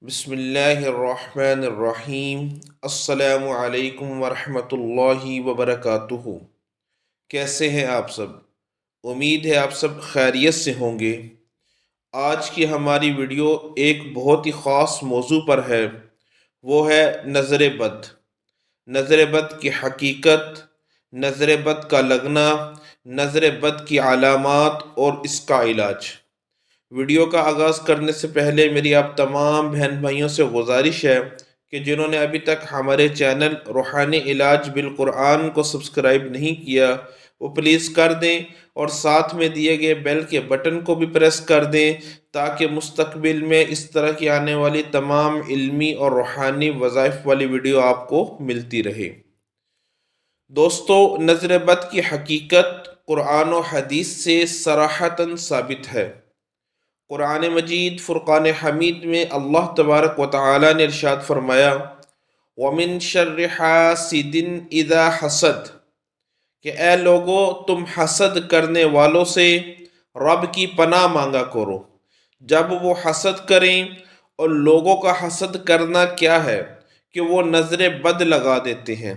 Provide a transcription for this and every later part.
بسم اللہ الرحمن الرحیم۔ السلام علیکم ورحمۃ اللہ وبرکاتہ۔ کیسے ہیں آپ سب؟ امید ہے آپ سب خیریت سے ہوں گے۔ آج کی ہماری ویڈیو ایک بہت ہی خاص موضوع پر ہے، وہ ہے نظر بد۔ نظر بد کی حقیقت، نظر بد کا لگنا، نظر بد کی علامات اور اس کا علاج۔ ویڈیو کا آغاز کرنے سے پہلے میری آپ تمام بہن بھائیوں سے گزارش ہے کہ جنہوں نے ابھی تک ہمارے چینل روحانی علاج بالقرآن کو سبسکرائب نہیں کیا، وہ پلیز کر دیں اور ساتھ میں دیے گئے بیل کے بٹن کو بھی پریس کر دیں تاکہ مستقبل میں اس طرح کی آنے والی تمام علمی اور روحانی وظائف والی ویڈیو آپ کو ملتی رہے۔ دوستو، نظر بد کی حقیقت قرآن و حدیث سے صراحتاً ثابت ہے۔ قرآن مجید فرقان حمید میں اللہ تبارک و تعالی نے ارشاد فرمایا، وَمِن شَرِّ حَاسِدٍ إِذَا حَسَدَ، کہ اے لوگو تم حسد کرنے والوں سے رب کی پناہ مانگا کرو جب وہ حسد کریں۔ اور لوگوں کا حسد کرنا کیا ہے کہ وہ نظر بد لگا دیتے ہیں۔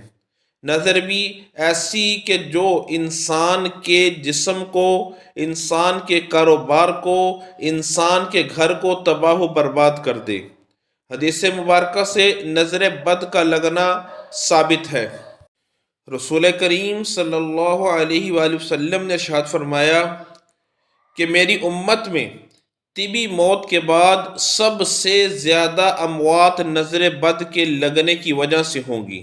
نظر بھی ایسی کہ جو انسان کے جسم کو، انسان کے کاروبار کو، انسان کے گھر کو تباہ و برباد کر دے۔ حدیث مبارکہ سے نظر بد کا لگنا ثابت ہے۔ رسول کریم صلی اللہ علیہ وآلہ وسلم نے ارشاد فرمایا کہ میری امت میں طبی موت کے بعد سب سے زیادہ اموات نظر بد کے لگنے کی وجہ سے ہوں گی۔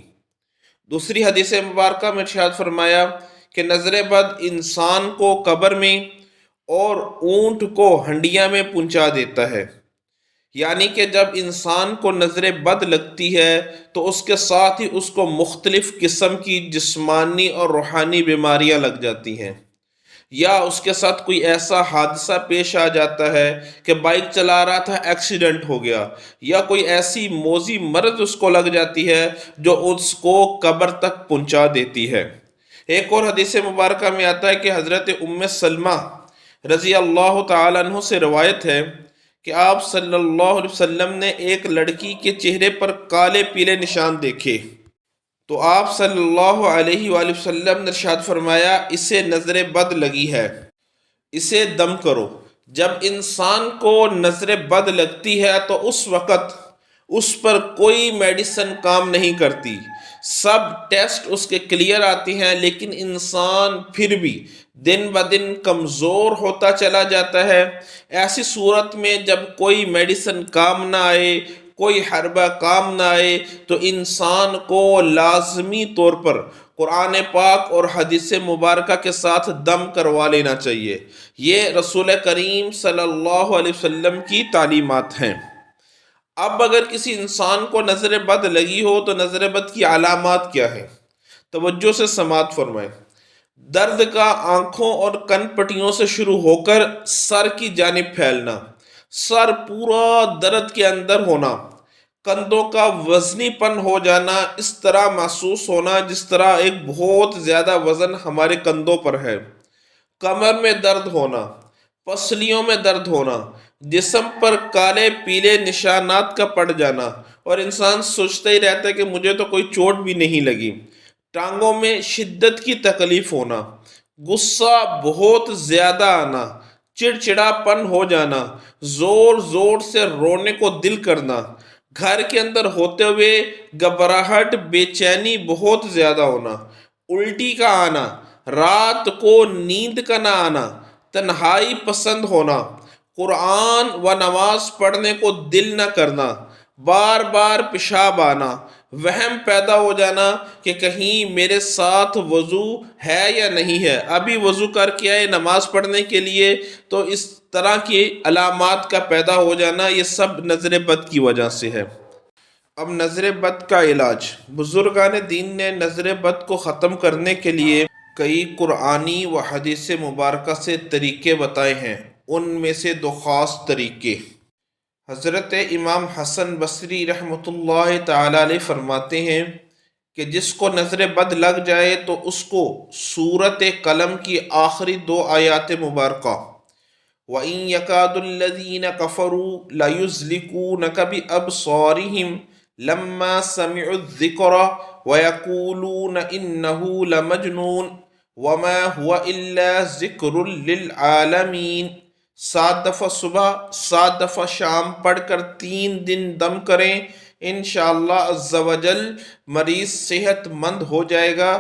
دوسری حدیث مبارکہ میں ارشاد فرمایا کہ نظر بد انسان کو قبر میں اور اونٹ کو ہنڈیا میں پہنچا دیتا ہے۔ یعنی کہ جب انسان کو نظر بد لگتی ہے تو اس کے ساتھ ہی اس کو مختلف قسم کی جسمانی اور روحانی بیماریاں لگ جاتی ہیں، یا اس کے ساتھ کوئی ایسا حادثہ پیش آ جاتا ہے کہ بائک چلا رہا تھا، ایکسیڈنٹ ہو گیا، یا کوئی ایسی موذی مرض اس کو لگ جاتی ہے جو اس کو قبر تک پہنچا دیتی ہے۔ ایک اور حدیث مبارکہ میں آتا ہے کہ حضرت ام سلمہ رضی اللہ تعالیٰ عنہ سے روایت ہے کہ آپ صلی اللہ علیہ وسلم نے ایک لڑکی کے چہرے پر کالے پیلے نشان دیکھے تو آپ صلی اللہ علیہ وآلہ وسلم نے ارشاد فرمایا، اسے نظر بد لگی ہے، اسے دم کرو۔ جب انسان کو نظر بد لگتی ہے تو اس وقت اس پر کوئی میڈیسن کام نہیں کرتی، سب ٹیسٹ اس کے کلیئر آتی ہیں، لیکن انسان پھر بھی دن بدن کمزور ہوتا چلا جاتا ہے۔ ایسی صورت میں جب کوئی میڈیسن کام نہ آئے، کوئی حربہ کام نہ آئے، تو انسان کو لازمی طور پر قرآن پاک اور حدیث مبارکہ کے ساتھ دم کروا لینا چاہیے۔ یہ رسول کریم صلی اللہ علیہ وسلم کی تعلیمات ہیں۔ اب اگر کسی انسان کو نظر بد لگی ہو تو نظر بد کی علامات کیا ہیں؟ توجہ سے سماعت فرمائیں۔ درد کا آنکھوں اور کن پٹیوں سے شروع ہو کر سر کی جانب پھیلنا، سر پورا درد کے اندر ہونا، کندھوں کا وزنی پن ہو جانا، اس طرح محسوس ہونا جس طرح ایک بہت زیادہ وزن ہمارے کندھوں پر ہے، کمر میں درد ہونا، پسلیوں میں درد ہونا، جسم پر کالے پیلے نشانات کا پڑ جانا اور انسان سوچتا ہی رہتا ہے کہ مجھے تو کوئی چوٹ بھی نہیں لگی، ٹانگوں میں شدت کی تکلیف ہونا، غصہ بہت زیادہ آنا، چڑچڑا پن ہو جانا، زور زور سے رونے کو دل کرنا، گھر کے اندر ہوتے ہوئے گھبراہٹ بے چینی بہت زیادہ ہونا، الٹی کا آنا، رات کو نیند کا نہ آنا، تنہائی پسند ہونا، قرآن و نماز پڑھنے کو دل نہ کرنا، بار بار پیشاب آنا، وہم پیدا ہو جانا کہ کہیں میرے ساتھ وضو ہے یا نہیں ہے، ابھی وضو کر کے آئے نماز پڑھنے کے لیے، تو اس طرح کی علامات کا پیدا ہو جانا، یہ سب نظر بد کی وجہ سے ہے۔ اب نظر بد کا علاج۔ بزرگان دین نے نظر بد کو ختم کرنے کے لیے کئی قرآنی و حدیث مبارکہ سے طریقے بتائے ہیں۔ ان میں سے دو خاص طریقے، حضرت امام حسن بصری رحمۃ اللہ تعالی علیہ فرماتے ہیں کہ جس کو نظر بد لگ جائے تو اس کو سورۃ قلم کی آخری دو آیات مبارکہ وَإِن يَكَادُ الَّذِينَ كَفَرُوا لَيُزْلِقُونَكَ بِأَبْصَارِهِمْ لَمَّا سَمِعُوا الذِّكْرَ وَيَقُولُونَ إِنَّهُ لَمَجْنُونٌ وَمَا هُوَ إِلَّا ذِكْرٌ لِلْعَالَمِينَ۔ 7 دفعہ صبح 7 دفعہ شام پڑھ کر 3 دن دم کریں، انشاءاللہ عز و جل مریض صحت مند ہو جائے گا،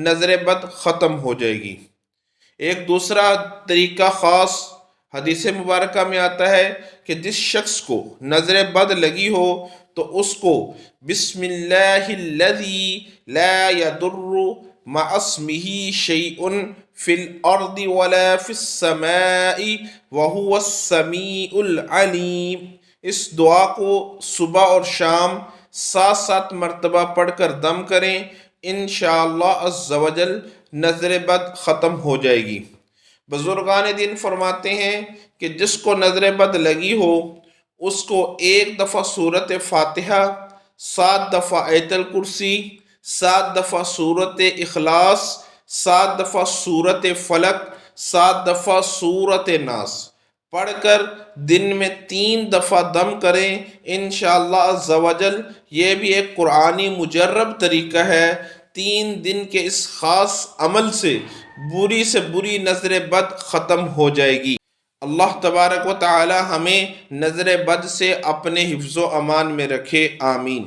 نظر بد ختم ہو جائے گی۔ ایک دوسرا طریقہ خاص حدیث مبارکہ میں آتا ہے کہ جس شخص کو نظر بد لگی ہو تو اس کو بسم اللہ الذی لا یضر مع اسمہ شیء فی الارض ولا فی السماء وہو السمیع العلیم، اس دعا کو صبح اور شام 7 مرتبہ پڑھ کر دم کریں، انشاءاللہ عز و جل نظر بد ختم ہو جائے گی۔ بزرگان دین فرماتے ہیں کہ جس کو نظر بد لگی ہو اس کو 1 دفعہ سورۃ فاتحہ، 7 دفعہ آیت الکرسی، 7 دفعہ سورۃ اخلاص، 7 دفعہ سورۃ فلق، 7 دفعہ سورۃ ناس پڑھ کر دن میں 3 دفعہ دم کریں، انشاءاللہ عز و جل۔ یہ بھی ایک قرآنی مجرب طریقہ ہے۔ 3 دن کے اس خاص عمل سے بری نظر بد ختم ہو جائے گی۔ اللہ تبارک و تعالی ہمیں نظر بد سے اپنے حفظ و امان میں رکھے، آمین۔